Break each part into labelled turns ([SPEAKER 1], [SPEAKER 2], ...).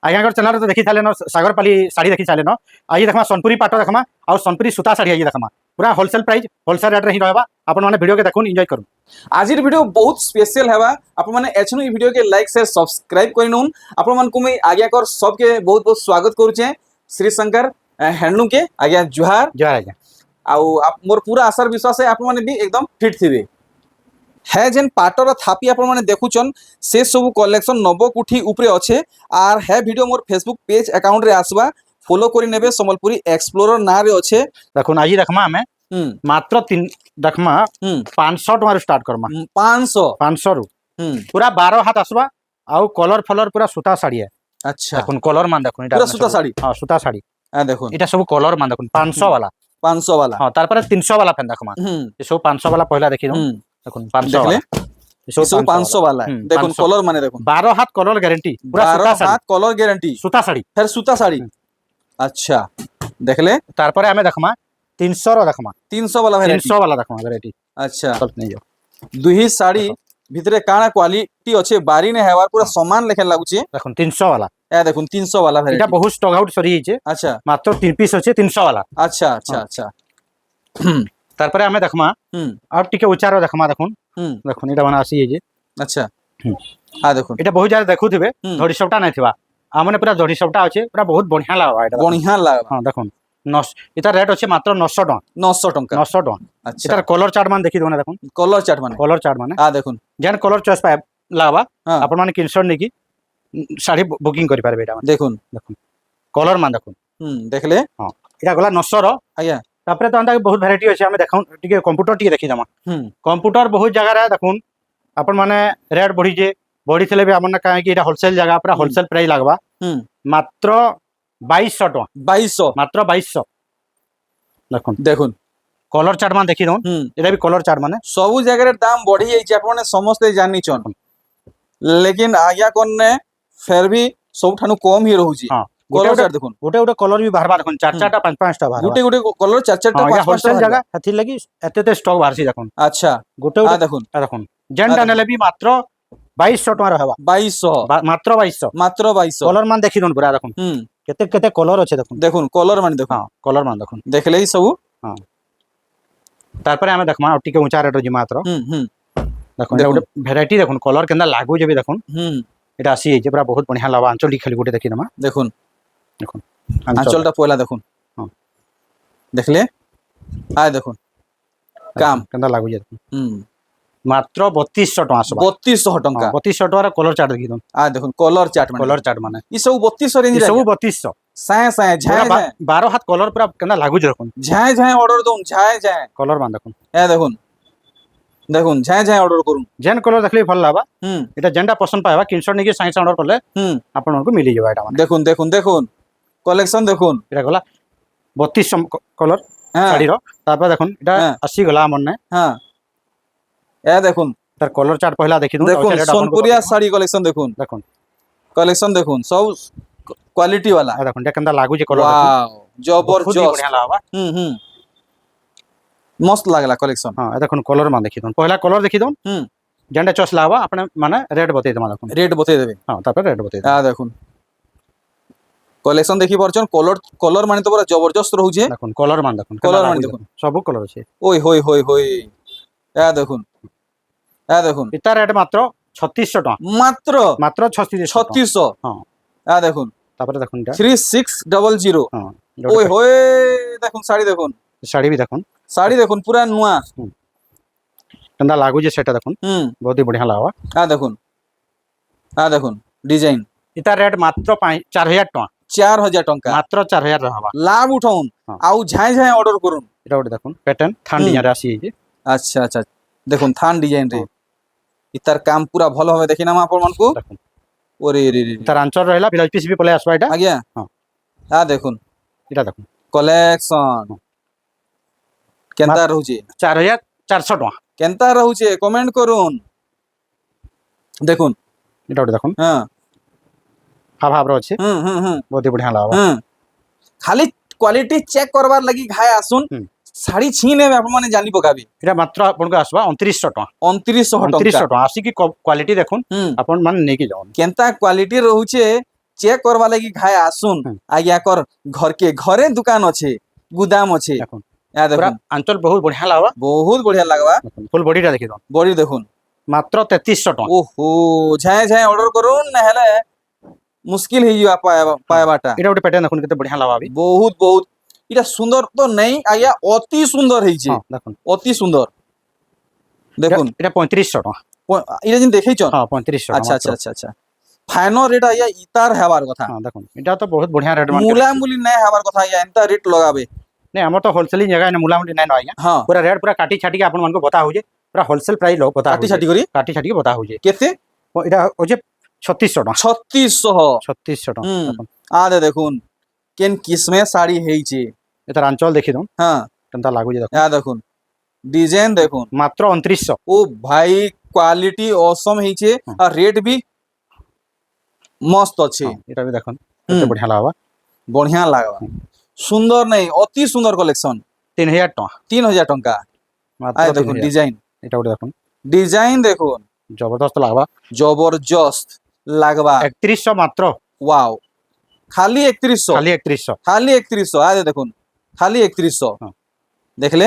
[SPEAKER 1] आज्ञा चैनल तो देखी सारे न सागरपाली साड़ी देखी सारे न आज देखा सोनपुरी पाट देखमा आ सोनपुरी सूता साड़ी आज देखमा पूरा होलसेल प्राइस होलसेल रेट ही रहबा आपण माने वीडियो के देखुन एंजॉय करूँ।
[SPEAKER 2] आज वीडियो बहुत स्पेशल है आपण माने एछनु ई वीडियो के लाइक शेयर सब्सक्राइब करिनुन आपण मान को मैं आज्ञा कर सबके बहुत बहुत स्वागत करूचे श्री शंकर हैंडलूम के आज्ञा जुहार
[SPEAKER 1] जुहार आज्ञा
[SPEAKER 2] आउ मोर पूरा आशा विश्वास है आपण माने भी एकदम फिट थिबे है जेन पाटर थापी आपण माने देखुचन से सब कलेक्शन नवकुठी ऊपरे अच्छे आर है वीडियो मोर फेसबुक पेज अकाउंट रे आसबा फॉलो करि नेबे संबलपुरी एक्सप्लोरर ना रे अच्छे
[SPEAKER 1] देखुन आज देखमा हमें मात्र 3 देखमा 500 टका स्टार्ट करमा 500 रु पूरा 12 हाथ आसबा आउ कलर फलर पूरा सूता साड़ी है।
[SPEAKER 2] अच्छा
[SPEAKER 1] देखुन कलर मान देखुन
[SPEAKER 2] पूरा सूता साड़ी
[SPEAKER 1] हां सूता साड़ी
[SPEAKER 2] आ देखुन
[SPEAKER 1] एटा सब कलर मान देखुन 500 वाला हां तार पर 300 वाला फेन देखमा ये सब 500 वाला पहला देखि दो देखुन 500 वाला
[SPEAKER 2] ये सब 500 वाला है देखुन कलर माने देखुन
[SPEAKER 1] 12 हाथ कलर गारंटी पूरा
[SPEAKER 2] 12 हाथ कलर गारंटी
[SPEAKER 1] सूता साड़ी
[SPEAKER 2] फिर सूता साड़ी अच्छा देखले
[SPEAKER 1] तार पर हमें देखमा 300 रो देखमा
[SPEAKER 2] 300 वाला वैरायटी
[SPEAKER 1] 300 वाला देखमा वैरायटी
[SPEAKER 2] अच्छा
[SPEAKER 1] चल नहीं जाओ
[SPEAKER 2] दुही साड़ी भितरे काना क्वालिटी अच्छे बारी ने हेवार पूरा समान लेखन लागुचे
[SPEAKER 1] देखुन 300 वाला
[SPEAKER 2] ए देखुन 300 वाला
[SPEAKER 1] एटा
[SPEAKER 2] वैरायटी
[SPEAKER 1] बहुत स्टॉक आउट सरी हिचे
[SPEAKER 2] अच्छा
[SPEAKER 1] मात्र 3 पीस अछि 300 वाला
[SPEAKER 2] अच्छा अच्छा अच्छा
[SPEAKER 1] तार पर हमें देखमा और टिके उचारो देखमा देखुन देखुन एटा बना आसी जे
[SPEAKER 2] अच्छा आ देखुन
[SPEAKER 1] एटा बहुत ज्यादा देखुथिबे धड़ी सबटा नै थिबा आमने पूरा धड़ी सबटा अछि पूरा बहुत बढ़िया लागबा एटा
[SPEAKER 2] बढ़िया लागबा
[SPEAKER 1] हां देखुन इतार रेट अछि मात्र 900 टका
[SPEAKER 2] 900 टका
[SPEAKER 1] 900 टका
[SPEAKER 2] अच्छा
[SPEAKER 1] इतार कलर चार्ट मान देखि दोना देखुन
[SPEAKER 2] कलर चार्ट माने
[SPEAKER 1] आ
[SPEAKER 2] देखुन
[SPEAKER 1] जेन कलर चॉइस पाए लागबा
[SPEAKER 2] हां
[SPEAKER 1] आपण माने किनसर नै की साड़ी बुकिंग करि पारबे एटा
[SPEAKER 2] देखुन
[SPEAKER 1] देखुन कलर मान देखुन
[SPEAKER 2] देखले
[SPEAKER 1] हां एटा गला 900 रो
[SPEAKER 2] आया
[SPEAKER 1] तापरे तो अंदा बहुत वैरायटी अछि हमें देखौ टिके कंप्यूटर टिके देखि दमा कंप्यूटर बहुत जगह रे देखुन आपण माने रेट बढ़ी जे बढ़ी थले भी हमन काहे कि एटा होलसेल जगह पूरा होलसेल प्राइस लागबा मात्र 2200 टका
[SPEAKER 2] 2200
[SPEAKER 1] मात्र 2200 देखुन
[SPEAKER 2] देखुन
[SPEAKER 1] कलर चार्ट मान देखि दउन एटा भी कलर चार्ट माने
[SPEAKER 2] सब जगह रे दाम बढ़ी जाई आपण समस्त जानि छन लेकिन आज्ञा कोन फिर भी सब ठानु कम ही रहू जी
[SPEAKER 1] हां
[SPEAKER 2] कलर चार्ट देखुन
[SPEAKER 1] गोटे कलर भी बाहर देखुन चार चारटा पांच पांचटा बाहर
[SPEAKER 2] गोटे कलर चार चारटा पांच
[SPEAKER 1] होलसेल जगह हथि लगी एते स्टॉक बाहर सी देखुन
[SPEAKER 2] अच्छा
[SPEAKER 1] गोटे
[SPEAKER 2] देखुन
[SPEAKER 1] जेनटा नेले भी मात्र 2200 टका रहबा
[SPEAKER 2] 2200
[SPEAKER 1] मात्र 2200 कलर मान देखि दउन पूरा देखुन केते केते कलर अछि देखुन
[SPEAKER 2] कलर मान देखुन
[SPEAKER 1] हां कलर मान देखुन
[SPEAKER 2] देखले ई सब
[SPEAKER 1] हां तार पर हमें देखमा टिके ऊंचा रेट जी मात्र देखुन एटा वैरायटी देखुन कलर केंदा लागु जेबे देखुन एटा आसी जे पूरा बहुत बढ़िया लावा आंचल खाली गोटे देखि दमा
[SPEAKER 2] देखुन
[SPEAKER 1] देखुन
[SPEAKER 2] आंचलटा पहला देखुन
[SPEAKER 1] हां
[SPEAKER 2] देखले आ देखुन काम
[SPEAKER 1] केंदा लागु जे मात्र 3200 टका आसबा
[SPEAKER 2] 3200 टका
[SPEAKER 1] 3200 टका कलर चार्ट देखि दउन
[SPEAKER 2] आ देखुन कलर चार्ट माने ई सब 3200 रेंज रे
[SPEAKER 1] सब 3200
[SPEAKER 2] साए साए झाए
[SPEAKER 1] 12 हाथ कलर पूरा केंदा लागु जे देखुन
[SPEAKER 2] झाए झाए ऑर्डर दउन झाए झाए
[SPEAKER 1] कलर मान देखुन
[SPEAKER 2] ए देखुन देखुन झाए झाए ऑर्डर करूं जेन
[SPEAKER 1] कलर देखले भल लाबा एटा जेनटा पसंद पाएबा किनसर नै के साइज ऑर्डर करले आपन को मिली जेबा एटा माने
[SPEAKER 2] देखुन देखुन देखुन कलेक्शन देखुन
[SPEAKER 1] एटा गला 3200 कलर साड़ी रो तापर देखुन एटा 80 गला मन ने
[SPEAKER 2] हां ए देखुन
[SPEAKER 1] तार कलर चार्ट पहला देखि दउन
[SPEAKER 2] देखुन सोनपुरिया साड़ी कलेक्शन देखुन कलेक्शन देखुन सब क्वालिटी वाला
[SPEAKER 1] देखुन एटा केंदा लागु जे कलर
[SPEAKER 2] वाओ जबरदस्त
[SPEAKER 1] बढ़िया लावा
[SPEAKER 2] मस्त लागला कलेक्शन
[SPEAKER 1] हां देखुन कलर मान देखि दउन पहला कलर देखि दउन जेंडा चॉइस लावा आपने माने रेट बतै दमा देखुन रेट बतै देबे हां तापर रेट बतै
[SPEAKER 2] आ देखुन कलेक्शन देखि परछन कलर माने तो पूरा जबरदस्त रहू जे
[SPEAKER 1] देखुन कलर मान देखुन सब कलर छै
[SPEAKER 2] ओय होय होय होय आ देखुन
[SPEAKER 1] इता रेट मात्र 3600 टका
[SPEAKER 2] मात्र
[SPEAKER 1] मात्र 3600
[SPEAKER 2] हां आ देखुन
[SPEAKER 1] तापर देखुन
[SPEAKER 2] 3600
[SPEAKER 1] हां
[SPEAKER 2] ओय होय देखुन साड़ी भी देखुन पूरा नुआ
[SPEAKER 1] कंदा लागु जे सेटा देखुन बहुत ही बढ़िया लावा
[SPEAKER 2] आ देखुन डिजाइन
[SPEAKER 1] इता रेट मात्र 4000 टका
[SPEAKER 2] 4000 टका
[SPEAKER 1] मात्र 4000 रहबा
[SPEAKER 2] लाभ उठाउन आउ झाय झाय ऑर्डर करूं
[SPEAKER 1] एटा ओटे देखुन पैटर्न थान डिजाइन रासी जे
[SPEAKER 2] अच्छा अच्छा देखुन थान डिजाइन रे इतार काम पूरा भलो होवे देखिना मा आपन मन को ओरे रे रे
[SPEAKER 1] इतार आंचर रहला ब्लाउज पीस भी पले आसबा एटा
[SPEAKER 2] आज्ञा
[SPEAKER 1] हां
[SPEAKER 2] आ देखुन
[SPEAKER 1] एटा देखुन
[SPEAKER 2] कलेक्शन केंता रहू जे
[SPEAKER 1] 4400 टका
[SPEAKER 2] केंता रहू जे कमेंट करूं देखुन
[SPEAKER 1] एटा ओटे देखुन
[SPEAKER 2] हां
[SPEAKER 1] हा भाव रो अछि बहुत ही बढ़िया लावा
[SPEAKER 2] खाली क्वालिटी चेक करबार लगी घाय आसुन साड़ी छीने आपन माने जानि पकाबी
[SPEAKER 1] एटा मात्र आपन को आसबा 2900 टका
[SPEAKER 2] 2900
[SPEAKER 1] टका आसी की क्वालिटी देखुन आपन मान नै के जाओ
[SPEAKER 2] केंता क्वालिटी रहू छे চেক করবা লাগি ঘাই আসুন আজ্ঞা কর ঘরে দোকান আছে গুদাম আছে
[SPEAKER 1] দেখুন
[SPEAKER 2] ইয়া
[SPEAKER 1] পুরা
[SPEAKER 2] দেখুন
[SPEAKER 1] আঞ্চল বহুত বঢ়িয়া লাগবা।
[SPEAKER 2] বহুত বঢ়িয়া লাগবা
[SPEAKER 1] ফুল বডিটা দেখি দিন
[SPEAKER 2] বডি দেখুন
[SPEAKER 1] মাত্র 3300 টাকা।
[SPEAKER 2] ওহো ঝাই ঝাই অর্ডর করুন না হেলে মুশকিল হয়ে যাবা পাইবাটা
[SPEAKER 1] এটা গোটে প্যাটার্ন দেখুন কেতে বঢ়িয়া লাগবা বি।
[SPEAKER 2] বহুত বহুত এটা সুন্দর তো নেই আজ্ঞা অতি সুন্দর হয়েছে
[SPEAKER 1] হ্যাঁ দেখুন
[SPEAKER 2] অতি সুন্দর দেখুন
[SPEAKER 1] এটা 3500 টাকা।
[SPEAKER 2] এটা যেন দেখেইছ
[SPEAKER 1] হ্যাঁ 3500 টাকা
[SPEAKER 2] আচ্ছা আচ্ছা আচ্ছা আচ্ছা ফাইনাল রেট আজ্ঞা ইতার হেবার কথা
[SPEAKER 1] হ্যাঁ দেখুন এটা তো বহুত বঢ়িয়া রেট মান
[SPEAKER 2] মুলামুলি নাই হেবার কথা আজ্ঞা এন্তা রেট লগাবে
[SPEAKER 1] নাই আমার তো হোলসেলিং জায়গা না মুলামুলি নাই না আজ্ঞা।
[SPEAKER 2] হ্যাঁ
[SPEAKER 1] পুরা রেট পুরা কাটি ছাটি আপন মানকো বতা হউছে পুরা হোলসেল প্রাইস লো বতা
[SPEAKER 2] কাটি ছাটি করি
[SPEAKER 1] কাটি ছাটি বতা হউছে।
[SPEAKER 2] কেতে
[SPEAKER 1] এটা হচ্ছে 3600 টাকা।
[SPEAKER 2] 3600
[SPEAKER 1] 3600 টাকা
[SPEAKER 2] হুম।
[SPEAKER 1] দেখুন
[SPEAKER 2] আদে দেখুন কেন কিসমে শাড়ি হেইছে
[SPEAKER 1] এটার আঞ্চল দেখি দিন
[SPEAKER 2] হ্যাঁ
[SPEAKER 1] কেনতা লাগুছে দেখুন
[SPEAKER 2] ইয়া দেখুন ডিজাইন দেখুন
[SPEAKER 1] মাত্র 2900।
[SPEAKER 2] ও ভাই কোয়ালিটি অসম হেইছে আর রেট भी মস্ত আছে
[SPEAKER 1] এটা भी দেখুন কত বঢ়িয়া লাগবা
[SPEAKER 2] বঢ়িয়া লাগবা সুন্দর নাই অতি সুন্দর কালেকশন
[SPEAKER 1] 3000 টাকা
[SPEAKER 2] 3000 টাকা
[SPEAKER 1] মাত্র
[SPEAKER 2] আয় দেখুন
[SPEAKER 1] 3000।
[SPEAKER 2] ডিজাইন
[SPEAKER 1] এটা ওটা দেখুন
[SPEAKER 2] ডিজাইন দেখুন
[SPEAKER 1] জবরদস্ত লাগবা
[SPEAKER 2] জবরদস্ত লাগবা
[SPEAKER 1] 3100 মাত্র
[SPEAKER 2] ওয়াও খালি 3100
[SPEAKER 1] খালি 3100।
[SPEAKER 2] খালি 3100 আয় দেখুন খালি 3100
[SPEAKER 1] হ্যাঁ।
[SPEAKER 2] দেখলে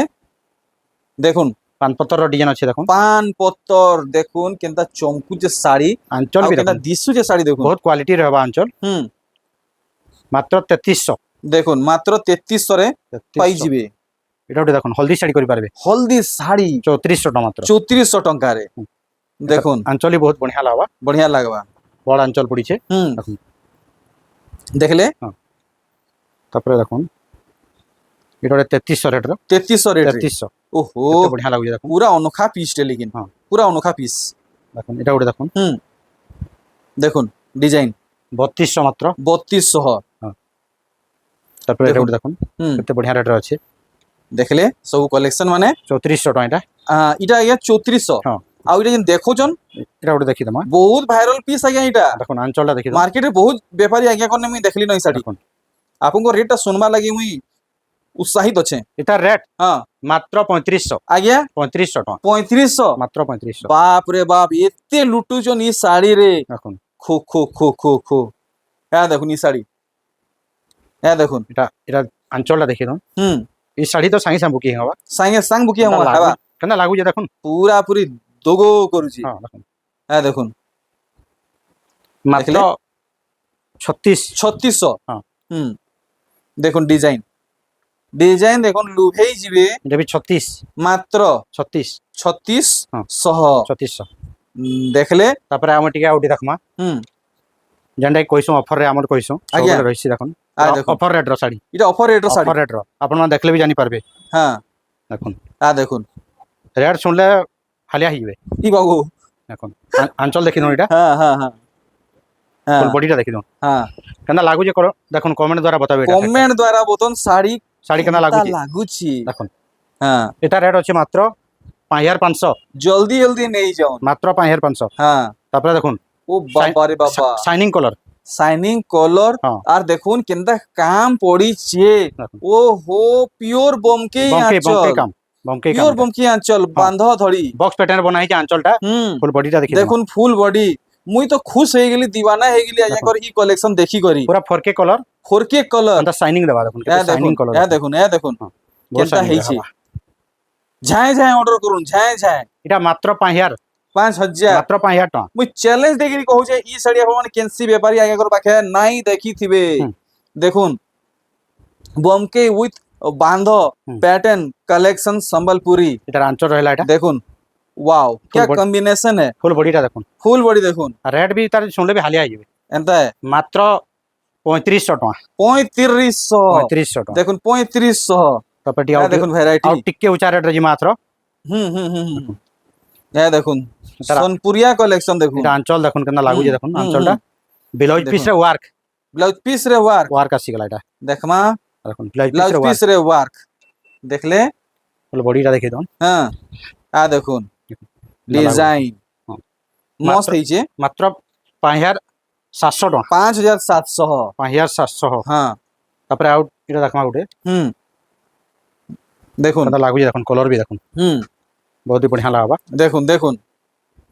[SPEAKER 2] দেখুন
[SPEAKER 1] পানপত্র ডিজাইন আছে দেখুন
[SPEAKER 2] পান পত্তর দেখুন কেনতা চমকুচে শাড়ি
[SPEAKER 1] আঞ্চল
[SPEAKER 2] আর
[SPEAKER 1] भी
[SPEAKER 2] কেনতা
[SPEAKER 1] দেখুন
[SPEAKER 2] দিশুচে শাড়ি দেখুন
[SPEAKER 1] বহুত কোয়ালিটি রহবা আঞ্চল
[SPEAKER 2] হুম
[SPEAKER 1] মাত্র 3300।
[SPEAKER 2] দেখুন মাত্র 3300 রে পাই যাবে
[SPEAKER 1] এটা ওটা দেখুন হলদি শাড়ি করি পারবে
[SPEAKER 2] হলদি শাড়ি
[SPEAKER 1] 3400 টাকা মাত্র।
[SPEAKER 2] 3400 টাকা রে দেখুন
[SPEAKER 1] আঞ্চলই বহুত বঢ়িয়া লাগবা
[SPEAKER 2] বঢ়িয়া লাগবা
[SPEAKER 1] বড় আঞ্চল পড়িছে
[SPEAKER 2] হুম
[SPEAKER 1] দেখুন
[SPEAKER 2] দেখলে
[SPEAKER 1] তারপরে দেখুন এটা 3300 রেট র
[SPEAKER 2] 3300 রেট রে
[SPEAKER 1] 3300
[SPEAKER 2] ওহো
[SPEAKER 1] কত বঢ়িয়া লাগুছে দেখুন
[SPEAKER 2] पूरा अनोखा पीस टे लेकिन
[SPEAKER 1] हाँ।
[SPEAKER 2] पूरा अनोखा पीस
[SPEAKER 1] দেখুন এটা ওটা দেখুন
[SPEAKER 2] देखुन डिजाइन
[SPEAKER 1] 3200 মাত্র
[SPEAKER 2] 3200
[SPEAKER 1] তারপরে এটা
[SPEAKER 2] দেখুন।
[SPEAKER 1] ওটা দেখুন
[SPEAKER 2] হুম
[SPEAKER 1] কত বঢ়িয়া রেট আছে
[SPEAKER 2] देखले सब कलेक्शन माने
[SPEAKER 1] 3400 টাকা এটা
[SPEAKER 2] इटा आया 3400
[SPEAKER 1] हाँ।
[SPEAKER 2] आ इटा जेन देखोजन
[SPEAKER 1] এটা ওটা দেখি দমা
[SPEAKER 2] बहुत वायरल पीस आया इटा
[SPEAKER 1] দেখুন আঞ্চলটা দেখি দাও।
[SPEAKER 2] मार्केट रे बहुत व्यापारी आज्ञा करने में देखली नहीं साड़ी
[SPEAKER 1] দেখুন
[SPEAKER 2] आपको रेट सुनवा लगी मुई उत्साहित अच्छे
[SPEAKER 1] এটা রেট
[SPEAKER 2] हाँ
[SPEAKER 1] মাত্র 3500।
[SPEAKER 2] आज्ञा
[SPEAKER 1] 3500 টাকা
[SPEAKER 2] 3500
[SPEAKER 1] মাত্র 3500
[SPEAKER 2] बाप रे बाप एते लुटुचन ई साड़ी रे
[SPEAKER 1] দেখুন
[SPEAKER 2] खो खो खो खो खो या देखुन ई साड़ी या देखुन
[SPEAKER 1] এটা এটা আঞ্চলটা দেখি দাও। এই শাড়ি তো সাঙ্গে সাঙ্গে বুকিং হবা
[SPEAKER 2] सांगे सांग बुकिया
[SPEAKER 1] কেনতা
[SPEAKER 2] हवा
[SPEAKER 1] লাগু- কেনতা লাগুছে দেখুন
[SPEAKER 2] पूरा पूरी दोगो करूची
[SPEAKER 1] হ্যাঁ দেখুন
[SPEAKER 2] या देखुन
[SPEAKER 1] মাত্র
[SPEAKER 2] দেখলে?
[SPEAKER 1] 36।
[SPEAKER 2] 3600
[SPEAKER 1] हाँ।
[SPEAKER 2] देखुन डिजाइन डिजाइन देखुन लुभेई जिवे
[SPEAKER 1] এটা भी 36
[SPEAKER 2] मात्र
[SPEAKER 1] 36
[SPEAKER 2] 3600
[SPEAKER 1] 3600
[SPEAKER 2] देखले
[SPEAKER 1] তারপরে আমি টিকে আউটি দেখমা যেনটা কইছো অফর রে আমার কইছো
[SPEAKER 2] আজ্ঞা।
[SPEAKER 1] সবরে রইছি দেখুন
[SPEAKER 2] आ देखुन
[SPEAKER 1] অফর রেট র শাড়ি
[SPEAKER 2] এটা অফার রেট সাড়ি
[SPEAKER 1] অফর রেট র আপন মানে দেখলে भी জানি পারবে
[SPEAKER 2] হ্যাঁ
[SPEAKER 1] দেখুন
[SPEAKER 2] आ देखुन
[SPEAKER 1] রেট শুনলে হালিয়া হইবে
[SPEAKER 2] ই বাবু
[SPEAKER 1] দেখুন আঞ্চল দেখি দাও এটা
[SPEAKER 2] হ্যাঁ হ্যাঁ হ্যাঁ হ্যাঁ
[SPEAKER 1] ফুল বডিটা দেখি দাও
[SPEAKER 2] হ্যাঁ
[SPEAKER 1] কেনতা লাগুছে করো দেখুন কমেন্ট দ্বারা বতাবে এটা
[SPEAKER 2] কমেন্ট দ্বারা বতন শাড়ি
[SPEAKER 1] শাড়ি কেনতা লাগুছে
[SPEAKER 2] লাগুছি
[SPEAKER 1] দেখুন
[SPEAKER 2] হ্যাঁ
[SPEAKER 1] এটা রেট আছে মাত্র 5500
[SPEAKER 2] জলদি জলদি নেই যাও
[SPEAKER 1] মাত্র 5500
[SPEAKER 2] হ্যাঁ
[SPEAKER 1] তারপরে দেখুন
[SPEAKER 2] ও বাবা রে বাবা
[SPEAKER 1] শাইনিং কালার
[SPEAKER 2] শাইনিং কলর
[SPEAKER 1] হ্যাঁ।
[SPEAKER 2] আর দেখুন কেনতা কাম পড়িছে
[SPEAKER 1] দেখুন।
[SPEAKER 2] ও হো পিওর বমকে
[SPEAKER 1] বমকে
[SPEAKER 2] আঁচল
[SPEAKER 1] বমকে কাম বমকে কাম
[SPEAKER 2] পিওর বমকে আঁচল বান্ধ ধরি
[SPEAKER 1] বক্স প্যাটার্ন বনাইছে আঞ্চলটা ফুল বডিটা দেখি দাও।
[SPEAKER 2] দেখুন ফুল বডি মুই তো খুশ হয়ে গেলি দিवाना হয়ে গেলি আজ কর ই কালেকশন দেখি করি
[SPEAKER 1] পুরা 4K কালার
[SPEAKER 2] ফোরকে কলর
[SPEAKER 1] अंदर शाइनिंग दबा देखुन
[SPEAKER 2] এ
[SPEAKER 1] शाइनिंग
[SPEAKER 2] দেখুন
[SPEAKER 1] कलर
[SPEAKER 2] এ দেখুন এ দেখুন
[SPEAKER 1] बहुत
[SPEAKER 2] কেনতা
[SPEAKER 1] shining
[SPEAKER 2] হেইছে
[SPEAKER 1] दबा।
[SPEAKER 2] ঝায় ঝায় অর্ডার করুন ঝায় ঝায়
[SPEAKER 1] এটা মাত্র 5000
[SPEAKER 2] 5000
[SPEAKER 1] মাত্র 5000 টাকা
[SPEAKER 2] মুই চ্যালেঞ্জ দেখিরি कहू जे ই শাড়ি আপন মানে কেনসি ব্যাপারী আগে কর পাখে নাই দেখি থিবে দেখুন বমকে উইথ বান্ধ पैटर्न कलेक्शन संबलपुरी
[SPEAKER 1] এটার আঞ্চল রহিলা এটা
[SPEAKER 2] देखुन वाओ क्या
[SPEAKER 1] body-
[SPEAKER 2] कॉम्बिनेशन है
[SPEAKER 1] ফুল বডিটা দেখুন
[SPEAKER 2] फुल बॉडी देखुन
[SPEAKER 1] আর রেট भी তার শুনলে भी হালিয়া যাবে
[SPEAKER 2] एंता है
[SPEAKER 1] মাত্র 3500 টাকা
[SPEAKER 2] 3500
[SPEAKER 1] 3500 টাকা
[SPEAKER 2] देखुन 3500
[SPEAKER 1] তারপরে
[SPEAKER 2] ये देखुन वैरायटी
[SPEAKER 1] আর টিকে উঁচা রেট রহি মাত্র
[SPEAKER 2] ये देखुन
[SPEAKER 1] तारा-
[SPEAKER 2] सोनपुरिया कलेक्शन देखुन
[SPEAKER 1] এটা আঞ্চল দেখুন কেন লাগুছে দেখুন
[SPEAKER 2] হুম,
[SPEAKER 1] আঞ্চলটা ব্লাউজ
[SPEAKER 2] দেখুন।
[SPEAKER 1] পিস রে ওয়ার্ক
[SPEAKER 2] ब्लाउज पीस रे वर्क
[SPEAKER 1] ওয়ার্ক আসিগলা এটা
[SPEAKER 2] देखमा
[SPEAKER 1] দেখুন ব্লাউজ পিস
[SPEAKER 2] ब्लाउज
[SPEAKER 1] রে ওয়ার্ক
[SPEAKER 2] पीस रे वर्क देखले
[SPEAKER 1] ফুল বডিটা দেখি দাও
[SPEAKER 2] हाँ आ देखुन डिजाइन
[SPEAKER 1] हाँ।
[SPEAKER 2] मस्त
[SPEAKER 1] मात्र-
[SPEAKER 2] ହେଇছে
[SPEAKER 1] মাত্র 5700 টাকা
[SPEAKER 2] 5700
[SPEAKER 1] 5700
[SPEAKER 2] हाँ
[SPEAKER 1] তারপরে আউট এটা দেখমা গুটে
[SPEAKER 2] देखुन
[SPEAKER 1] কেন লাগুছে দেখুন কলর भी দেখুন बहुत ही बढ़िया লাগবা
[SPEAKER 2] देखुन देखुन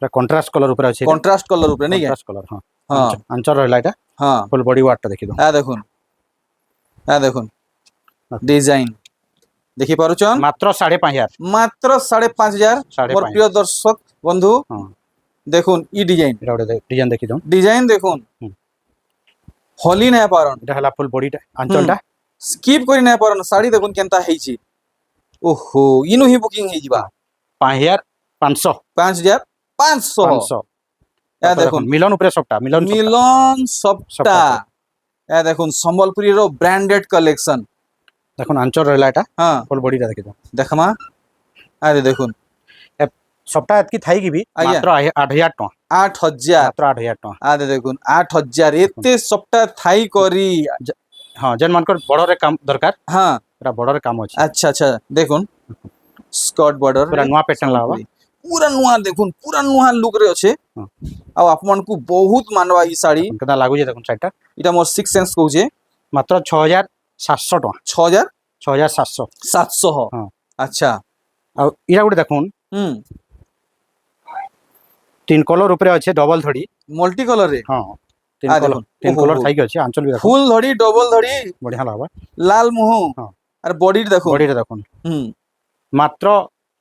[SPEAKER 1] এটা কন্ট্রাস্ট কলর উপরে আছে
[SPEAKER 2] কন্ট্রাস্ট কলর উপরে নাই
[SPEAKER 1] কন্ট্রাস্ট কলর হ্যাঁ
[SPEAKER 2] हाँ
[SPEAKER 1] আঞ্চল রহিলা এটা
[SPEAKER 2] হ্যাঁ
[SPEAKER 1] ফুল বডি ওয়ার্কটা দেখি দাও
[SPEAKER 2] দেখুন ডিজাইন দেখি পারুছন
[SPEAKER 1] মাত্র 5,500
[SPEAKER 2] মাত্র 5,500 মোর
[SPEAKER 1] 5,500
[SPEAKER 2] প্রিয় দর্শক বন্ধু
[SPEAKER 1] হ্যাঁ
[SPEAKER 2] দেখুন ই ডিজাইন
[SPEAKER 1] এটা ওটা ডিজাইন দেখি দাও
[SPEAKER 2] ডিজাইন দেখুন
[SPEAKER 1] হুম।
[SPEAKER 2] হলি না পারন
[SPEAKER 1] এটা হলা ফুল বডিটা আঁচলটা
[SPEAKER 2] স্কিপ করি না পারন শাড়ি দেখুন কেনতা ହେଇଛି ওহো ইনু হি বুকিং ହେଇ ଯିବା
[SPEAKER 1] 5,500
[SPEAKER 2] 5,500
[SPEAKER 1] 500
[SPEAKER 2] এ দেখুন
[SPEAKER 1] মিলন উপরে সবটা মিলন সবটা।
[SPEAKER 2] মিলন সবটা
[SPEAKER 1] সবটা।
[SPEAKER 2] এ দেখুন সম্বলপুরীর ব্র্যান্ডেড কালেকশন
[SPEAKER 1] দেখুন আঁচল রইলা এটা
[SPEAKER 2] হ্যাঁ
[SPEAKER 1] ফুল বডিটা দেখি দাও
[SPEAKER 2] দেখমা আরে দেখুন
[SPEAKER 1] সবটা এতকি থাই কি বি
[SPEAKER 2] আজ্ঞା।
[SPEAKER 1] মাত্র 8,000 টাকা
[SPEAKER 2] 8,000
[SPEAKER 1] মাত্র 8,000 টাকা
[SPEAKER 2] আরে দেখুন 8,000 এতে সবটা থাই করি
[SPEAKER 1] হ্যাঁ যেন মানকর বড়রে কাম দরকার
[SPEAKER 2] হ্যাঁ
[SPEAKER 1] পুরা বড়রে কাম আছে
[SPEAKER 2] আচ্ছা আচ্ছা দেখুন স্কর্ট বর্ডর
[SPEAKER 1] পুরা নয়া প্যাটার্ন লাগাবা
[SPEAKER 2] পুরা নুয়া দেখুন পুরা নুয়া লুক রে আছে
[SPEAKER 1] হ্যাঁ।
[SPEAKER 2] ଆଉ ଆପଣଙ୍କୁ ବହୁତ ମାନବା ଇ ଶାଢ଼ୀ
[SPEAKER 1] কেনা লাগুছে দেখুন সাইডটা
[SPEAKER 2] এটা মোর 6 সেন্স কହୁଛେ
[SPEAKER 1] মাত্র 6,700 টাকা 6,700
[SPEAKER 2] 6,700
[SPEAKER 1] হ্যাঁ।
[SPEAKER 2] আচ্ছা
[SPEAKER 1] আর ইরা গুলো দেখুন
[SPEAKER 2] হুম
[SPEAKER 1] 3 কলর উপরে আছে ডবল ধড়ি
[SPEAKER 2] মল্টি কলর রে
[SPEAKER 1] হ্যাঁ
[SPEAKER 2] আ
[SPEAKER 1] 3 কলর
[SPEAKER 2] দেখুন,
[SPEAKER 1] 3
[SPEAKER 2] ওহো,
[SPEAKER 1] কলর
[SPEAKER 2] ওহো।
[SPEAKER 1] থাইকি আছে আঁচল বি দেখুন
[SPEAKER 2] ফুল ধড়ি ডবল ধড়ি
[SPEAKER 1] বঢ়িয়া লাগবা
[SPEAKER 2] লাল মুহ
[SPEAKER 1] হ্যাঁ।
[SPEAKER 2] আর বডি দেখুন
[SPEAKER 1] বডিটা দেখুন
[SPEAKER 2] হুম
[SPEAKER 1] মাত্র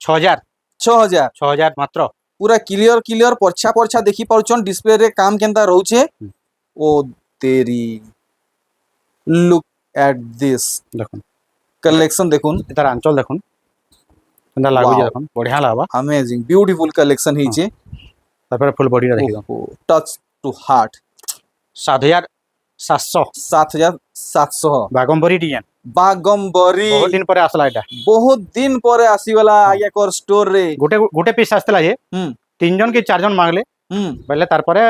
[SPEAKER 1] 6,000
[SPEAKER 2] 6,000
[SPEAKER 1] মাত্র
[SPEAKER 2] পুরা ক্লিয়র পরছা দেখি পারছন ডিসপ্লে রে কাম কেনতা রହୁଛେ
[SPEAKER 1] হুম।
[SPEAKER 2] ও তেরি লুক এট দিস
[SPEAKER 1] দেখুন
[SPEAKER 2] কালেকশন দেখুন
[SPEAKER 1] এটার আঁচল দেখুন কেনা লাগুছে
[SPEAKER 2] Wow.
[SPEAKER 1] দেখুন বঢ়িয়া লাগবা
[SPEAKER 2] अमेजिंग ब्यूटीफुल कलेक्शन ହେଇଛେ
[SPEAKER 1] তারপরে ফুল বডিটা দেখি দাও
[SPEAKER 2] touch to heart
[SPEAKER 1] 7,700
[SPEAKER 2] 7,700
[SPEAKER 1] বাগম্বরী design
[SPEAKER 2] Bagambari
[SPEAKER 1] বহুত দিন পরে আসলা এটা
[SPEAKER 2] बहुत दिन पर आसीगला आया कर स्टोर रे
[SPEAKER 1] গোটে গোটে পিস আসতলা যে
[SPEAKER 2] হুম
[SPEAKER 1] 3 জন কি 4 জন মাগলে
[SPEAKER 2] হুম
[SPEAKER 1] বলে তারপরে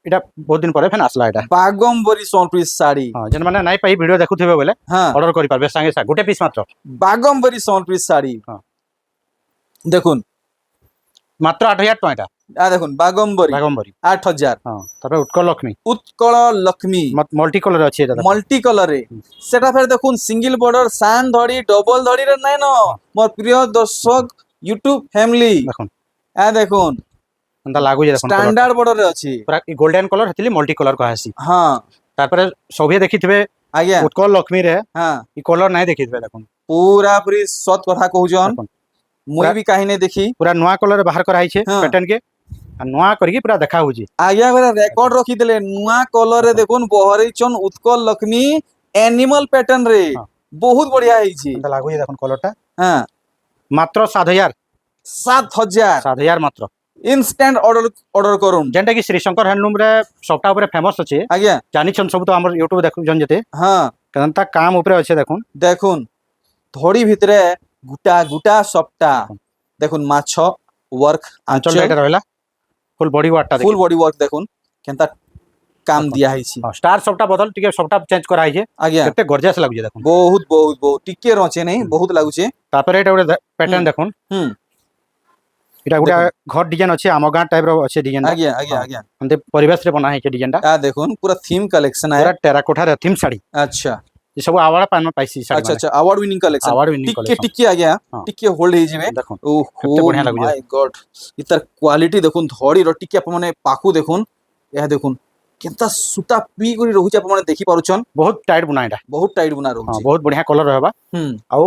[SPEAKER 1] এটা বহুত দিন পরে ফেন আসলা এটা
[SPEAKER 2] बागंबरी सोनपुरी साड़ी
[SPEAKER 1] হ্যাঁ যেন মানে নাই পাই ভিডিও দেখুথিবে বলে
[SPEAKER 2] हाँ
[SPEAKER 1] অর্ডার করি পারবে সাঙ্গে সাঙ্গে গোটে পিস মাত্র
[SPEAKER 2] बागंबरी सोनपुरी साड़ी
[SPEAKER 1] हाँ।
[SPEAKER 2] দেখুন
[SPEAKER 1] মাত্র 8,000 টাকা এটা
[SPEAKER 2] দেখুন বাগম্বরি
[SPEAKER 1] বাগম্বরী
[SPEAKER 2] 8,000
[SPEAKER 1] হ্যাঁ তারপরে উৎকল লক্ষ্মী
[SPEAKER 2] উৎকল লক্ষ্মী
[SPEAKER 1] মাল্টি কলর আছে এটা দেখুন।
[SPEAKER 2] মল্টি কলরে সেটা ফের দেখুন সিঙ্গেল বর্ডর সান ধড়ি ডবল ধড়ি রে নাই ন মোর প্রিয় দর্শক ইউটিউব ফ্যামিলি
[SPEAKER 1] দেখুন
[SPEAKER 2] দেখুন
[SPEAKER 1] এটা লাগুছে দেখুন colour টা।
[SPEAKER 2] স্ট্যান্ডার্ড বর্ডরে আছে
[SPEAKER 1] পুরা গোল্ডেন কলর হেতিলি মাল্টি কলর কহাসি
[SPEAKER 2] হ্যাঁ
[SPEAKER 1] তারপরে সবে দেখিথিবে
[SPEAKER 2] আজ্ঞা
[SPEAKER 1] উৎকল লক্ষ্মী রে
[SPEAKER 2] হ্যাঁ
[SPEAKER 1] ই কলর নাই দেখিথিবে দেখুন
[SPEAKER 2] পুরা পুরি সত কথা কହୁଛন
[SPEAKER 1] দেখুন
[SPEAKER 2] মুই বি কাহিনী দেখি
[SPEAKER 1] পুরা নয়া কলর বাহার করা হইছে
[SPEAKER 2] হ্যাঁ।
[SPEAKER 1] প্যাটার্ন কে আর নয়া করিকি পুরা দেখা হউছি
[SPEAKER 2] আজ্ঞা বেলা রেকর্ড রখিদেলে নুয়া কলরে দেখুন বহরেইছন উৎকল লক্ষ্মী এনিমাল প্যাটার্ন রে
[SPEAKER 1] হ্যাঁ।
[SPEAKER 2] বহুত বঢ়িয়া হইছে
[SPEAKER 1] এটা লাগুছে দেখুন কলরটা
[SPEAKER 2] হ্যাঁ
[SPEAKER 1] মাত্র 7,000
[SPEAKER 2] 7,000
[SPEAKER 1] মাত্র
[SPEAKER 2] ইনস্ট্যান্ট অর্ডর করুন
[SPEAKER 1] যেটা কি শ্রীশঙ্কর হ্যান্ডলুম রে সবটা উপরে ফেমস আছে
[SPEAKER 2] আজ্ঞা
[SPEAKER 1] জানিছন সব তো আমার ইউটিউব দেখুছন যেতে
[SPEAKER 2] হ্যাঁ
[SPEAKER 1] কারণ তা কাম উপরে আছে দেখুন
[SPEAKER 2] দেখুন ধড়ি ভিতরে গুটা গুটা সবটা দেখুন মাছ ওয়ার্ক
[SPEAKER 1] আঁচল এটা রইলা ফুল বডি ওয়ার্কটা
[SPEAKER 2] ফুল বডি ওয়ার্ক দেখুন কেনতা কাম দিয়া হইছি
[SPEAKER 1] স্টার সবটা বদল টিকে সবটা চেঞ্জ করা হইছে
[SPEAKER 2] আজ্ঞা
[SPEAKER 1] কেতে গর্জিয়াস লাগুছে দেখুন
[SPEAKER 2] বহুত বহুত বহুত টিকে রচে নাই বহুত লাগুছে
[SPEAKER 1] তারপরে এটা ଗୋଟେ প্যাটার্ন দেখুন
[SPEAKER 2] হুম
[SPEAKER 1] এটা ଗୋଟେ ঘর ডিজাইন আছে ଆମ ଗାଁ ଟାଇପ ର ଅଛି ডিজাইন
[SPEAKER 2] আজ্ঞা আজ্ঞা আজ্ঞা
[SPEAKER 1] ଏମିତି ପରିବେଶ ରେ ବନା ହେଇଛି ডিজাইনଟା
[SPEAKER 2] দেখুন পুরা থিম কালেকশন
[SPEAKER 1] ପୁରା
[SPEAKER 2] है
[SPEAKER 1] ଟେରାକୋଠାର থিম ଶାଢୀ
[SPEAKER 2] अच्छा
[SPEAKER 1] ଏ ସବୁ ଆୱାର୍ଡ ପାଇଛି
[SPEAKER 2] अच्छा अच्छा award winning collection
[SPEAKER 1] award winning
[SPEAKER 2] टिके
[SPEAKER 1] କଲେକ୍ସନ
[SPEAKER 2] टिके आज्ञा
[SPEAKER 1] हाँ।
[SPEAKER 2] टिके होल्ड हेई जिवे
[SPEAKER 1] ଦେଖୁন
[SPEAKER 2] ओहो
[SPEAKER 1] କେତେ ବଢିଆ ଲାଗୁଛି।
[SPEAKER 2] माय गॉड इतर क्वालिटी देखुन धड़ी रो टिके आप माने पाखु देखुन यह देखुन केनता सुता पी करी रहुचे आप माने देखि पारुछन
[SPEAKER 1] ବହୁତ ଟାଇଟ୍ ବୁଣା ଏଇଟା
[SPEAKER 2] बहुत टाइट बना
[SPEAKER 1] ହଁ
[SPEAKER 2] रहुचे
[SPEAKER 1] ବହୁତ ବଢିଆ କଲର ରହିବା ଆଉ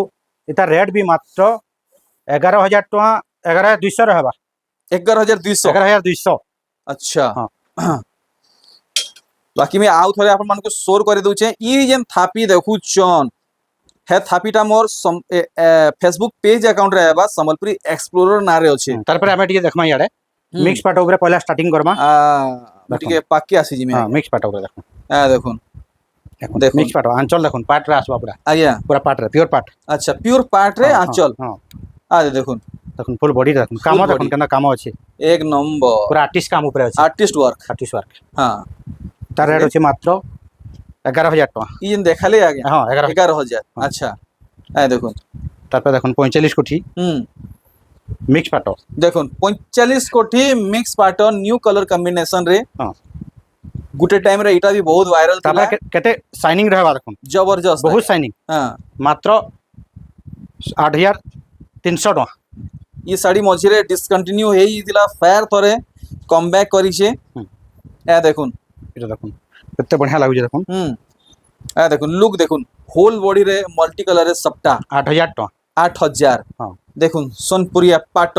[SPEAKER 1] ଏଟା ରେଟ୍ ବି ମାତ୍ର 11,000 ଟଙ୍କା 11,200 ରହିବା
[SPEAKER 2] 11,200
[SPEAKER 1] 11,200
[SPEAKER 2] अच्छा
[SPEAKER 1] हाँ।
[SPEAKER 2] बाकी में आउ थोड़े आपण मानको शोर करे दउचे ई जेन थापी देखुचन हे थापीटा मोर फेसबुक पेज अकाउंट रे बा संबलपुरी एक्सप्लोरर नारे अछि
[SPEAKER 1] ତାପରେ ଆମେ ଟିକେ ଦେଖମା ଇଆଡେ ମିକ୍ସ ପାଟ ଉପରେ ପହିଲା ଷ୍ଟାର୍ଟିଂ କରମା
[SPEAKER 2] ଟିକେ ପାକି আসি জিমে
[SPEAKER 1] ହଁ ମିକ୍ସ ପାଟ ଉପରେ ଦେଖୁন
[SPEAKER 2] দেখুন
[SPEAKER 1] ଦେଖୁন
[SPEAKER 2] ଦେଖୁন।
[SPEAKER 1] ମିକ୍ସ ପାଟ ଆଞ୍ଚଲ ଦେଖୁন ପାଟରେ ଆସିବା ପୁରା
[SPEAKER 2] आज्ञा
[SPEAKER 1] ପୁରା ପାଟରେ ପିଓର ପାଟ
[SPEAKER 2] अच्छा प्योर पार्ट रे आंचल
[SPEAKER 1] ହଁ
[SPEAKER 2] देखुन
[SPEAKER 1] ଦେଖୁন ফুল ବଡି ଦେଖୁন କାମ
[SPEAKER 2] Full
[SPEAKER 1] ଦେଖୁन
[SPEAKER 2] body।
[SPEAKER 1] କେନ୍ତା କାମ ଅଛି
[SPEAKER 2] एक नंबर
[SPEAKER 1] ପୁରା ଆର୍ଟିଷ୍ଟ କାମ ଉପରେ ଅଛି
[SPEAKER 2] आर्टिस्ट वर्क
[SPEAKER 1] ଆର୍ଟିଷ୍ଟ ୱାର୍କ
[SPEAKER 2] हाँ
[SPEAKER 1] ତାର ରେଟ୍ ଅଛି ମାତ୍ର 11,000 ଟଙ୍କା
[SPEAKER 2] ई जेन देखाले आगे
[SPEAKER 1] ହଁ 11,000
[SPEAKER 2] 11,000
[SPEAKER 1] हाँ।
[SPEAKER 2] अच्छा देखुन
[SPEAKER 1] তারপরে দেখুন 45 কোটি মিক্স পাট
[SPEAKER 2] দেখুন 45 কোটি mix pattern new colour combination রে
[SPEAKER 1] হ্যাঁ
[SPEAKER 2] গুটে টাইম রে এটা भी बहुत वायरल
[SPEAKER 1] তারপরে
[SPEAKER 2] था
[SPEAKER 1] কেতে শাইনিং रहबा দেখুন
[SPEAKER 2] जबरदस्त
[SPEAKER 1] বহুত শাইনিং
[SPEAKER 2] हाँ
[SPEAKER 1] মাত্র 8,300 ଟଙ୍କା
[SPEAKER 2] ये साड़ी मझिरे डिसकंटिन्यू हेई दिला फेयर थरे कम बैक करिছে
[SPEAKER 1] হুম।
[SPEAKER 2] দেখুন
[SPEAKER 1] এটা দেখুন କେତେ ବଢିଆ ଲାଗୁଛି ଦେଖୁନ୍।
[SPEAKER 2] দেখুন লুক দেখুন হোল বডি রে মল্টি কালার সবটা
[SPEAKER 1] 8,000 ଟଙ୍କା।
[SPEAKER 2] 8,000
[SPEAKER 1] ହଁ
[SPEAKER 2] দেখুন সোনপুরিয়া পাট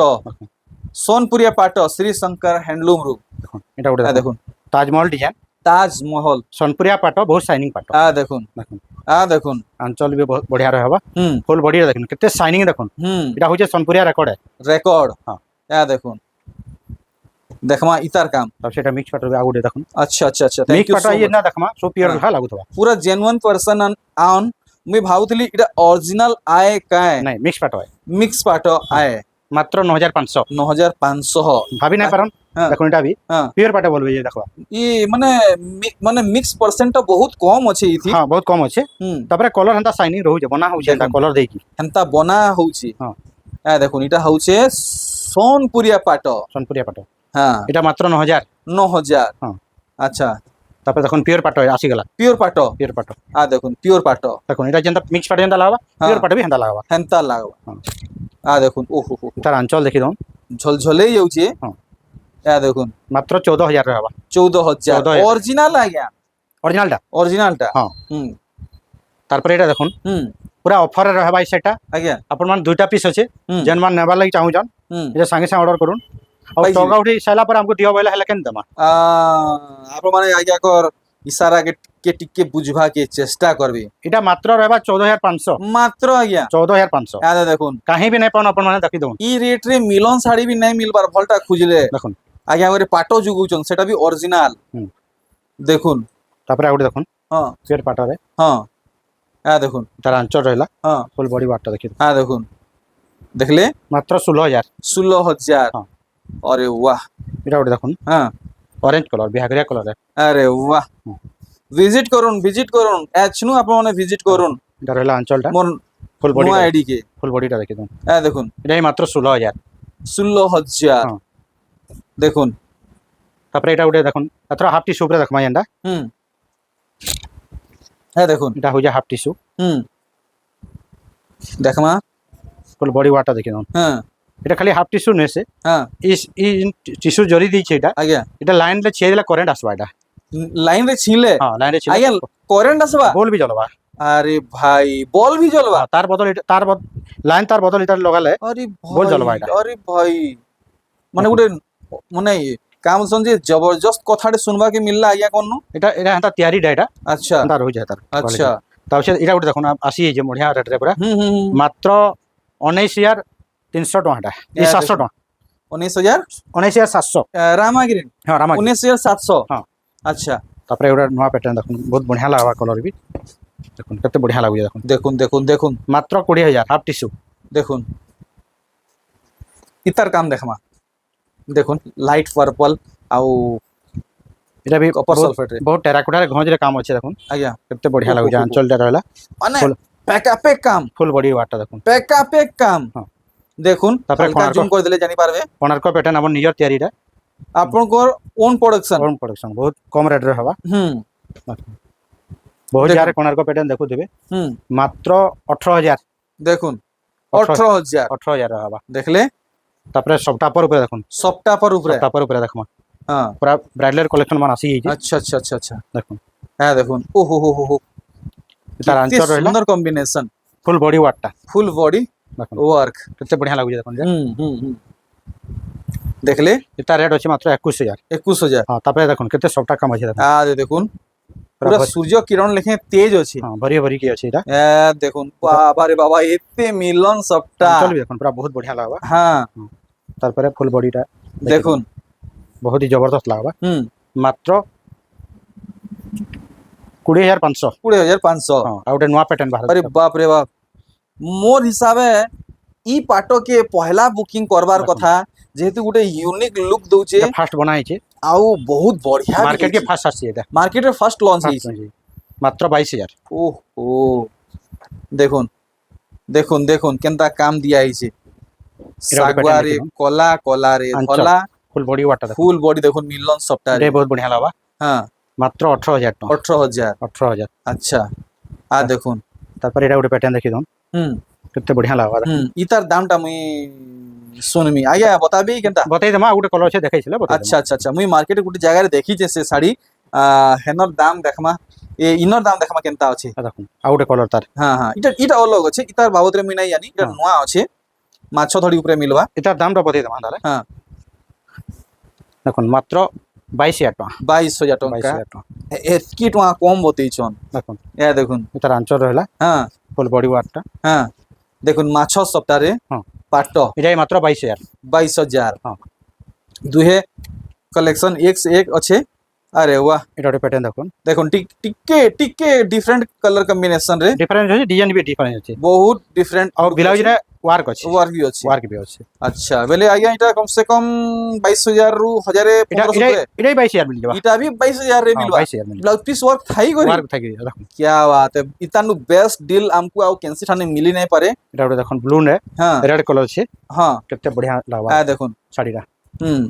[SPEAKER 2] সোনপুরিয়া পাট শ্রী শঙ্কর হ্যান্ডলুম রু
[SPEAKER 1] দেখুন এটা ଗୋଟେ
[SPEAKER 2] দেখুন
[SPEAKER 1] ତାଜମହଲ ଡିଜାଇନ
[SPEAKER 2] তাজমহল
[SPEAKER 1] ସୋନପୁରିଆ ପାଟ ବହୁତ ସାଇନିଂ ପାଟ
[SPEAKER 2] দেখুন
[SPEAKER 1] ଦେଖୁন
[SPEAKER 2] দেখুন
[SPEAKER 1] ଆଞ୍ଚଲ ବି ବହୁତ ବଢିଆ ରହିବ। ଫୁଲ ବଡିରେ ଦେଖୁନ କେତେ ସାଇନିଂ ଦେଖୁନ। এটা হচ্ছে সୋনপুরিয়া রেকর্ড
[SPEAKER 2] রেকর্ড
[SPEAKER 1] হ্যাঁ
[SPEAKER 2] দেখুন দেখমা ইতার কাম
[SPEAKER 1] তারপর সেটা মিক্স পাট আর ଗୋଟେ দেখুন
[SPEAKER 2] আচ্ছা আচ্ছা আচ্ছা থ্যাংক
[SPEAKER 1] মিক্স
[SPEAKER 2] ইউ
[SPEAKER 1] পাট
[SPEAKER 2] সো
[SPEAKER 1] ଇଏ
[SPEAKER 2] মচ
[SPEAKER 1] ନା ଦେଖମା ସବୁ ପିଓର ଲେଖା ଲାଗୁଥିବ।
[SPEAKER 2] পুরা জেনুইন পারসন আউন মুই ভাবুଥିଲି এটা অরিজিনাল আয়ে কায়ে
[SPEAKER 1] ନାଇଁ ମିକ୍ସ ପାଟ হয়
[SPEAKER 2] মিক্স পাট আয়ে
[SPEAKER 1] মাত্র 9,500
[SPEAKER 2] 9,500
[SPEAKER 1] ভাবি নাই পারন।
[SPEAKER 2] হ্যাঁ।
[SPEAKER 1] দেখুন এটা ବି
[SPEAKER 2] হ্যাঁ
[SPEAKER 1] পিওর পাট বলবে যে দেখবা।
[SPEAKER 2] ই মানে মানে মিক্স পার্সেন্টটা বহুত কম আছে ইথি
[SPEAKER 1] ହଁ ବହୁତ କମ ଅଛି। ତାପରେ କଲର ହେନ୍ତା ସାଇନିଂ ରହୁଛି ବନା ହଉଛି ହେନ୍ତା
[SPEAKER 2] ଦେଖୁନ୍।
[SPEAKER 1] କଲର ଦେଇକି
[SPEAKER 2] হেন্তা বনা হଉଛି
[SPEAKER 1] ହଁ
[SPEAKER 2] দেখুন এটা হচ্ছে সোনপুরিয়া পাট
[SPEAKER 1] ସୋନପୁରିଆ ପାଟ
[SPEAKER 2] হ্যাঁ
[SPEAKER 1] এটা মাত্র 9,000।
[SPEAKER 2] 9,000
[SPEAKER 1] ହଁ
[SPEAKER 2] আচ্ছা
[SPEAKER 1] তারপরে দেখুন পিওর পাট আসিগলা
[SPEAKER 2] পিওর পাট
[SPEAKER 1] পিওর পাট
[SPEAKER 2] দেখুন পিওর পাট
[SPEAKER 1] দেখুন এটা যেন্তা মিক্স পাট যেন্তা লাগবা
[SPEAKER 2] হ্যাঁ।
[SPEAKER 1] পিওর পাট ବି হেନ୍ତା লাগবা।
[SPEAKER 2] হেন্তা লাগবা
[SPEAKER 1] ହଁ
[SPEAKER 2] দেখুন ওহো
[SPEAKER 1] তার আঞ্চল দেখি দઉં
[SPEAKER 2] ঝলঝলেই যাচ্ছে
[SPEAKER 1] হ্যাঁ।
[SPEAKER 2] দেখুন
[SPEAKER 1] মাত্র 14,000 ରହିବା
[SPEAKER 2] 14,000
[SPEAKER 1] 14,000
[SPEAKER 2] অরিজিনাল আজ্ঞা
[SPEAKER 1] অরিজিনালটা।
[SPEAKER 2] অরিজিনালটা
[SPEAKER 1] হ্যাঁ
[SPEAKER 2] হুম
[SPEAKER 1] তারপরে এটা দেখুন
[SPEAKER 2] হুম
[SPEAKER 1] পুরা অফরে ରହିବା সেটা
[SPEAKER 2] আজ্ঞা
[SPEAKER 1] আপন মান দুইটা পিস আছে
[SPEAKER 2] হুম
[SPEAKER 1] যেন মান নেবার লাগি চাহুছন
[SPEAKER 2] হুম
[SPEAKER 1] এটা সাଙ୍ଗে সাଙ୍ଗে অর্ডর করুন আর
[SPEAKER 2] পাইଯିବେ।
[SPEAKER 1] টগা উঠি সাইলা পরে আমকো দিও বইলা হেলা কেন দেমা।
[SPEAKER 2] ଆପଣ ମାନେ ଆଜ୍ଞା କର ଇସାରା କେ ଟିକେ ବୁଝବା କେ চেষ্টা করবে
[SPEAKER 1] এটা মাত্র ରହିବା 14,500
[SPEAKER 2] মাত্র আজ্ঞা
[SPEAKER 1] 14,500
[SPEAKER 2] দেখুন
[SPEAKER 1] কাহি भी নাই পাউন আপন মানে দেখি দઉં
[SPEAKER 2] ই রেট রে মিলন শাড়ি ବି নাই মিলবার ভলটা খুঁজলে
[SPEAKER 1] দেখুন
[SPEAKER 2] আজ্ঞা করে পাট যুগুছন সেটা भी অরিজিনাল
[SPEAKER 1] হুম।
[SPEAKER 2] দেখুন
[SPEAKER 1] তারপরে আর ଗୋଟେ দেখুন
[SPEAKER 2] হ্যাঁ
[SPEAKER 1] পিওর পাটরে
[SPEAKER 2] হ্যাঁ দেখুন
[SPEAKER 1] তার আঞ্চল রহিলা
[SPEAKER 2] হ্যাঁ
[SPEAKER 1] ফুল বডি ওয়াটটা দেখি
[SPEAKER 2] দেখুন দেখলে
[SPEAKER 1] মাত্র 16,000।
[SPEAKER 2] 16,000
[SPEAKER 1] হ্যাঁ।
[SPEAKER 2] अरे वाह
[SPEAKER 1] এটা ଗୋଟେ দেখুন
[SPEAKER 2] হ্যাঁ
[SPEAKER 1] অরেঞ্জ কলর বিহাগরিয়া কলর
[SPEAKER 2] আরে वाह
[SPEAKER 1] হুম।
[SPEAKER 2] ভিজিট করুন এছনু আপনারা ভিজিট করুন
[SPEAKER 1] এটা রহিলা আঞ্চলটা
[SPEAKER 2] মোর
[SPEAKER 1] ফুল বডি
[SPEAKER 2] নয়া আইডি কে
[SPEAKER 1] ফুল বডিটা দেখি দઉં
[SPEAKER 2] দেখুন
[SPEAKER 1] এটাই মাত্র 16,000।
[SPEAKER 2] 16,000
[SPEAKER 1] হ্যাঁ।
[SPEAKER 2] দেখুন
[SPEAKER 1] তারপরে এটা ଗୋଟେ দেখুন এত হাফ টিস্যু উপরে দেখমা এন্ডা
[SPEAKER 2] হুম দেখুন
[SPEAKER 1] এটা হইছে হাফ টিস্যু
[SPEAKER 2] হুম দেখমা
[SPEAKER 1] ফুল বডি ওয়াটটা দেখি দઉં
[SPEAKER 2] হ্যাঁ
[SPEAKER 1] এটা খালি হাফ টিস্যু নেছে
[SPEAKER 2] হ্যাঁ
[SPEAKER 1] ই টিস্যু জরি দিছে এটা
[SPEAKER 2] আজ্ঞা
[SPEAKER 1] এটা লাইন রে ছিয়ে দিলে কারেন্ট আসবা এটা।
[SPEAKER 2] লাইন রে ছিঁলে
[SPEAKER 1] হ্যাঁ লাইন রে ছিলে
[SPEAKER 2] আজ্ঞা কারেন্ট আসবা
[SPEAKER 1] বল भी জ্বলবা।
[SPEAKER 2] আরে ভাই বল भी জ্বলবা
[SPEAKER 1] তার বদল লাইন তার বদল এটা লগালে
[SPEAKER 2] আরে
[SPEAKER 1] বল
[SPEAKER 2] ভাই
[SPEAKER 1] জ্বলবা এটা।
[SPEAKER 2] আরে ভাই মানে গোটে মানে কাম সঞ্জে জবরদস্ত কথাটে শুনবা কে মিললা আজ্ঞা কোন
[SPEAKER 1] এটা এটা হেন্তা তৈয়ারি এটা
[SPEAKER 2] আচ্ছা
[SPEAKER 1] হেন্তা রই যায় তার
[SPEAKER 2] আচ্ছা
[SPEAKER 1] তারপর এটা ଗୋଟେ দেখুন আসি যে বঢ়িয়া রেট রে পুরা
[SPEAKER 2] হুম হুম হুম
[SPEAKER 1] মাত্র 19,300 ଟଙ୍କା এটা 700 ଟଙ୍କା
[SPEAKER 2] 19,000
[SPEAKER 1] 19,700
[SPEAKER 2] রামাগিরি
[SPEAKER 1] হ্যাঁ রামা
[SPEAKER 2] 19,700
[SPEAKER 1] হ্যাঁ।
[SPEAKER 2] আচ্ছা
[SPEAKER 1] তারপরে এটা নয়া প্যাটার্ন দেখুন বহুত বঢ়িয়া লাগবা কলর भी দেখুন কত বঢ়িয়া লাগুছে দেখুন
[SPEAKER 2] দেখুন দেখুন দেখুন
[SPEAKER 1] মাত্র 20,000 হাফ টিস্যু
[SPEAKER 2] দেখুন ইতার কাম দেখমা দেখুন লাইট পার্পল আউ
[SPEAKER 1] এটা भी
[SPEAKER 2] কপার সালফেট রে
[SPEAKER 1] বহুত টেরাকোটার ঘঁজরে কাম আছে দেখুন
[SPEAKER 2] আজ্ঞা
[SPEAKER 1] কত বঢ়িয়া লাগুছে আঞ্চলটা রহিলা
[SPEAKER 2] মানে
[SPEAKER 1] ফুল-
[SPEAKER 2] প্যাকাপে কাম
[SPEAKER 1] ফুল বডি ওয়াটটা দেখুন
[SPEAKER 2] প্যাকাপে কাম
[SPEAKER 1] হ্যাঁ।
[SPEAKER 2] দেখুন
[SPEAKER 1] তারপরে
[SPEAKER 2] হালকা
[SPEAKER 1] কোণার্ক।
[SPEAKER 2] জুম করে দিলে জানি পারবে
[SPEAKER 1] কোণার্ক প্যাটার্ন আমার নিজের তৈয়ারিটা
[SPEAKER 2] আপনার ওন প্রোডাকশন
[SPEAKER 1] ওন প্রোডাকশন বহুত কম রেট রে হবা
[SPEAKER 2] হুম
[SPEAKER 1] বহুত
[SPEAKER 2] দেখুন।
[SPEAKER 1] জায়গায় কোণার্ক প্যাটার্ন দেখুথিবে
[SPEAKER 2] হুম
[SPEAKER 1] মাত্র 18,000
[SPEAKER 2] দেখুন
[SPEAKER 1] 18,000
[SPEAKER 2] 18,000
[SPEAKER 1] রে হবা।
[SPEAKER 2] দেখলে
[SPEAKER 1] তারপরে সবটাপর উপরে দেখুন
[SPEAKER 2] সবটা পর উপরে
[SPEAKER 1] সবটাপর উপরে দেখমা
[SPEAKER 2] হ্যাঁ
[SPEAKER 1] পুরা ব্রাইডাল কালেকশন মান আসি যাইছে
[SPEAKER 2] আচ্ছা আচ্ছা আচ্ছা আচ্ছা
[SPEAKER 1] দেখুন
[SPEAKER 2] দেখুন ও হো
[SPEAKER 1] তার আঞ্চল রহিলা
[SPEAKER 2] সুন্দর কম্বিনেশন
[SPEAKER 1] ফুল বডি ওয়াটটা
[SPEAKER 2] ফুল বডি
[SPEAKER 1] দেখুন
[SPEAKER 2] ওয়ার্ক
[SPEAKER 1] কত বঢ়িয়া লাগুছে দেখুন
[SPEAKER 2] দেখলে
[SPEAKER 1] এটা রেট আছে মাত্র 21,000।
[SPEAKER 2] 21,000
[SPEAKER 1] হ্যাঁ তারপরে দেখুন কত সবটা কাম আছে দেখুন
[SPEAKER 2] দেখুন
[SPEAKER 1] পুরা
[SPEAKER 2] পুরা
[SPEAKER 1] ভরি-
[SPEAKER 2] সূর্য কিরণ লেখে তেজ আছে
[SPEAKER 1] হ্যাঁ ভরি ভরি কি আছে এটা
[SPEAKER 2] দেখুন বাবা রে বাবা এতে মিলন সবটা
[SPEAKER 1] চল দেখুন পুরা বহুত বঢ়িয়া লাগবা।
[SPEAKER 2] হ্যাঁ
[SPEAKER 1] তারপরে ফুল বডিটা
[SPEAKER 2] দেখুন
[SPEAKER 1] বহুত হি জবরদস্ত লাগবা
[SPEAKER 2] হুম
[SPEAKER 1] মাত্র 20,500।
[SPEAKER 2] 20,500
[SPEAKER 1] হ্যাঁ আর ওটা নয়া প্যাটার্ন বাহার
[SPEAKER 2] अरे बाप रे बाप मोर हिसाबे ই পাটো কে পহলা বুকিং করবার
[SPEAKER 1] দেখুন।
[SPEAKER 2] কথা যেহেতু গোটে ইউনিক লুক দউছে
[SPEAKER 1] ফার্স্ট বনাইছে
[SPEAKER 2] আউ বহুত বঢ়িয়া
[SPEAKER 1] মার্কেট কে ফার্স্ট আসছে এটা
[SPEAKER 2] মার্কেটে ফার্স্ট লঞ্চ
[SPEAKER 1] First
[SPEAKER 2] হইছে
[SPEAKER 1] হয়েছে। মাত্র 22,000।
[SPEAKER 2] ওহ ও দেখুন দেখুন দেখুন কেনতা কাম দিয়া হইছে
[SPEAKER 1] এটা ଗୋଟେ pattern
[SPEAKER 2] সাগুয়ারে
[SPEAKER 1] দেখুন।
[SPEAKER 2] কলা কলা রে
[SPEAKER 1] আঞ্চল।
[SPEAKER 2] ধলা
[SPEAKER 1] ফুল বডি ওয়াটটা দেখুন
[SPEAKER 2] ফুল বডি দেখুন মিলন সবটা
[SPEAKER 1] এটা বহুত বঢ়িয়া লাগবা
[SPEAKER 2] হ্যাঁ
[SPEAKER 1] মাত্র 18,000 টাকা
[SPEAKER 2] 18,000
[SPEAKER 1] 18,000।
[SPEAKER 2] আচ্ছা দেখুন
[SPEAKER 1] তারপরে এটা ଗୋଟେ প্যাটার্ন দেখি দઉં
[SPEAKER 2] হুম
[SPEAKER 1] কেতে বঢ়িয়া লাগবা
[SPEAKER 2] ইতার দামটা মুই শুনমি আজ্ঞা বতাবি কেনতা
[SPEAKER 1] বতাই দেমা আর ଗୋଟେ কলর আছে দেখাইছিল বতাই
[SPEAKER 2] আচ্ছা আচ্ছা আচ্ছা মুই মার্কেটে গোটে জায়গায় দেখিছে সে শাড়ি হেনর দাম দেখমা ইনর দাম দেখমা কেনতা আছে
[SPEAKER 1] দেখুন ଆଉ ଗୋଟେ କଲର ତାର
[SPEAKER 2] হ্যাঁ হ্যাঁ এটা অলগ আছে ইতার বাবদরে মুই নাই জানি এটা
[SPEAKER 1] হ্যাঁ।
[SPEAKER 2] নয়া আছে মাছ ধরি উপরে মিলবা
[SPEAKER 1] এটার দামটা বতেই দেবা তাহলে
[SPEAKER 2] হ্যাঁ
[SPEAKER 1] দেখুন মাত্র 22,000 টাকা
[SPEAKER 2] 22,000 টঙ্কা
[SPEAKER 1] 22,000 টাকা
[SPEAKER 2] এতকি টঙ্কা কম বতেইছন
[SPEAKER 1] দেখুন
[SPEAKER 2] দেখুন
[SPEAKER 1] এটার আঞ্চল রহিলা
[SPEAKER 2] হ্যাঁ
[SPEAKER 1] ফুল বডি ওয়ার্কটা
[SPEAKER 2] হ্যাঁ দেখুন মাছ সপ্তাহে
[SPEAKER 1] হ্যাঁ।
[SPEAKER 2] পাট
[SPEAKER 1] এটাই মাত্র 22,000
[SPEAKER 2] 22,000
[SPEAKER 1] হ্যাঁ।
[SPEAKER 2] দুহে কালেকশন এক সে এক আছে আরে বাহ
[SPEAKER 1] এটা ଗୋଟେ প্যাটার্ন দেখুন
[SPEAKER 2] দেখুন টিকে টিকে ডিফরেন্ট কলর কম্বিনেশন রে
[SPEAKER 1] ডিফরেন্স আছে ডিজাইন ବି ডিফরেন্স আছে
[SPEAKER 2] বহুত ডিফরেন্ট
[SPEAKER 1] ଆଉ ব্লাউজ রে ওয়ার্ক আছে
[SPEAKER 2] ওয়ার্ক भी ଅଛି
[SPEAKER 1] ওয়ার্ক ବି আছে
[SPEAKER 2] আচ্ছা বেলে আজ্ঞা এটা কম সে কম 22,000 রু 1000
[SPEAKER 1] এটা
[SPEAKER 2] 1500
[SPEAKER 1] এটাই
[SPEAKER 2] রে
[SPEAKER 1] এটাই 22,000 মিল যাবা
[SPEAKER 2] এটা भी 22,000 রে মিলবা
[SPEAKER 1] 22,000 মিল
[SPEAKER 2] ব্লাউজ পিস ওয়ার্ক থাই করি
[SPEAKER 1] ওয়ার্ক থাকি দেখুন
[SPEAKER 2] क्या बात है इतानु बेस्ट डील हमको आउ कैंसी ठाने मिली नहीं पारे
[SPEAKER 1] এটা ଗୋଟେ দেখুন ব্লু রে
[SPEAKER 2] हाँ
[SPEAKER 1] রেড কলর আছে
[SPEAKER 2] हाँ
[SPEAKER 1] কেতে বঢ়িয়া লাগবা
[SPEAKER 2] आ দেখুন
[SPEAKER 1] শাড়িটা
[SPEAKER 2] হুম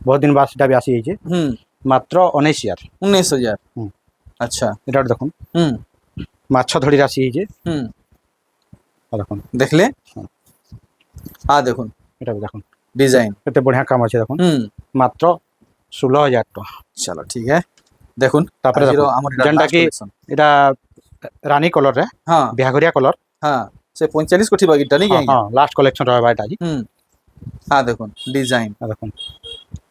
[SPEAKER 1] বহুত দিন বাদ সেটা ବି আসি যাইছে
[SPEAKER 2] হুম
[SPEAKER 1] মাত্র 19,000
[SPEAKER 2] 19,000
[SPEAKER 1] হুম।
[SPEAKER 2] अच्छा
[SPEAKER 1] এটা ଗୋଟେ দেখুন
[SPEAKER 2] হুম
[SPEAKER 1] মাছ ধরি আসি যাইছে
[SPEAKER 2] হুম
[SPEAKER 1] দেখুন
[SPEAKER 2] দেখলে
[SPEAKER 1] हाँ।
[SPEAKER 2] आ দেখুন
[SPEAKER 1] এটা भी দেখুন
[SPEAKER 2] डिजाइन
[SPEAKER 1] কেতে বঢ়িয়া কাম আছে দেখুন
[SPEAKER 2] হুম
[SPEAKER 1] মাত্র 16,000 টাকা
[SPEAKER 2] चलो ठीक है দেখুন
[SPEAKER 1] তারপরে
[SPEAKER 2] আজির
[SPEAKER 1] দেখুন,
[SPEAKER 2] আমার এটা
[SPEAKER 1] যেনটা
[SPEAKER 2] last
[SPEAKER 1] কি
[SPEAKER 2] collection।
[SPEAKER 1] এটা রানী কলর রে
[SPEAKER 2] হ্যাঁ
[SPEAKER 1] বিহাগরিয়া কলর
[SPEAKER 2] হ্যাঁ সে 45 কোটি বাগিটা নি
[SPEAKER 1] হ্যাঁ লাস্ট কালেকশন রহবা এটা আজি
[SPEAKER 2] হুম দেখুন ডিজাইন
[SPEAKER 1] দেখুন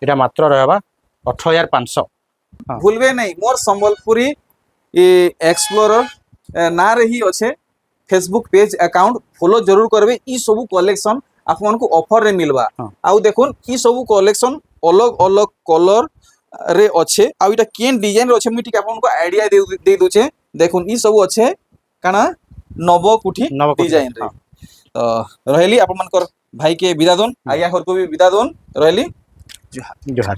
[SPEAKER 1] এটা মাত্র রহবা 18,500 हाँ।
[SPEAKER 2] ভুলবে নাই মোর সম্বলপুরি এক্সপ্লোরর না রহি আছে ফেসবুক পেজ আকাউন্ট ফলো জরুর করবে ই সবু কলেকশন আপনার অফর রে মিলবা
[SPEAKER 1] हाँ।
[SPEAKER 2] আউ দেখুন ই সবু কলেকশন অলগ অলগ কলর রে আছে আউ এটা কেন ডিজাইন রে আছে মুই ঠিক আপনার আইডিয়া দেই দুছে দেখুন ই সবু আছে কানা নবকুঠি
[SPEAKER 1] নবকুঠি,
[SPEAKER 2] ডিজাইন রে
[SPEAKER 1] हाँ।
[SPEAKER 2] তো রহিলি আপনার ভাইকে বিদা দন আজ্ঞা ঘরকু বি বিদা দন রহিলি
[SPEAKER 1] जोहार